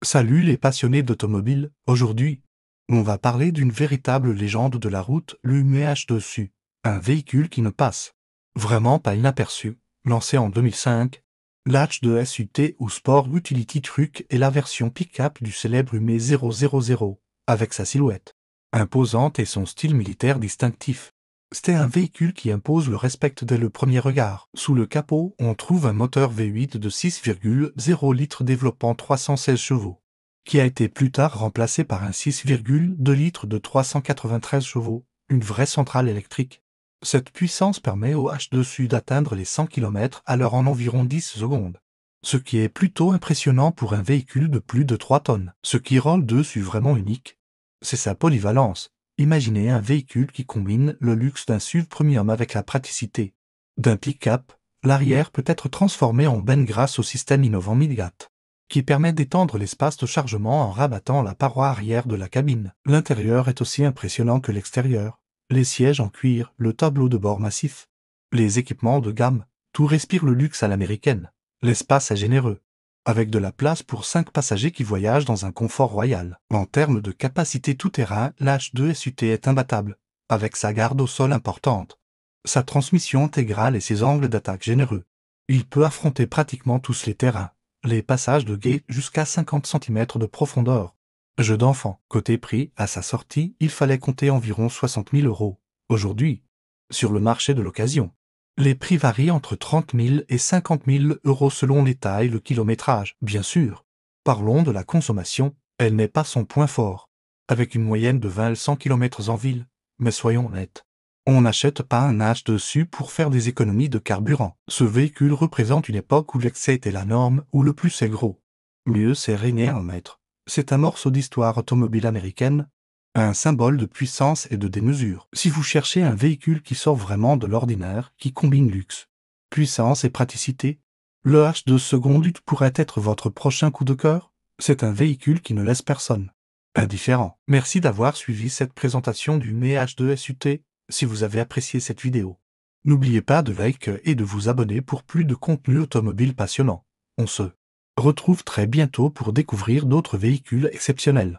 Salut les passionnés d'automobile, aujourd'hui, on va parler d'une véritable légende de la route, le MH2SU, un véhicule qui ne passe vraiment pas inaperçu. Lancé en 2005, l'H2SUT ou Sport Utility Truck est la version pick-up du célèbre UME 000, avec sa silhouette imposante et son style militaire distinctif. C'est un véhicule qui impose le respect dès le premier regard. Sous le capot, on trouve un moteur V8 de 6,0 litres développant 316 chevaux, qui a été plus tard remplacé par un 6,2 litres de 393 chevaux, une vraie centrale électrique. Cette puissance permet au H2SU d'atteindre les 100 km/h en environ 10 secondes. Ce qui est plutôt impressionnant pour un véhicule de plus de 3 tonnes. Ce qui rend le 2SU vraiment unique, c'est sa polyvalence. Imaginez un véhicule qui combine le luxe d'un SUV premium avec la praticité d'un pick-up. L'arrière peut être transformé en benne grâce au système innovant Midgate, qui permet d'étendre l'espace de chargement en rabattant la paroi arrière de la cabine. L'intérieur est aussi impressionnant que l'extérieur. Les sièges en cuir, le tableau de bord massif, les équipements de gamme, tout respire le luxe à l'américaine. L'espace est généreux, avec de la place pour 5 passagers qui voyagent dans un confort royal. En termes de capacité tout-terrain, l'H2SUT est imbattable, avec sa garde au sol importante, sa transmission intégrale et ses angles d'attaque généreux. Il peut affronter pratiquement tous les terrains, les passages de guet jusqu'à 50 cm de profondeur. Jeu d'enfant. Côté prix, à sa sortie, il fallait compter environ 60 000 €. Aujourd'hui, sur le marché de l'occasion, les prix varient entre 30 000 et 50 000 € selon les tailles et le kilométrage. Bien sûr, parlons de la consommation, elle n'est pas son point fort, avec une moyenne de 20 à 100 km en ville, mais soyons honnêtes, on n'achète pas un H2SU pour faire des économies de carburant. Ce véhicule représente une époque où l'excès était la norme, où le plus est gros. Mieux c'est régner en maître. C'est un morceau d'histoire automobile américaine, un symbole de puissance et de démesure. Si vous cherchez un véhicule qui sort vraiment de l'ordinaire, qui combine luxe, puissance et praticité, le H2 pourrait être votre prochain coup de cœur. C'est un véhicule qui ne laisse personne indifférent. Merci d'avoir suivi cette présentation du ME H2SUT. Si vous avez apprécié cette vidéo, n'oubliez pas de liker et de vous abonner pour plus de contenu automobile passionnant. On se retrouve très bientôt pour découvrir d'autres véhicules exceptionnels.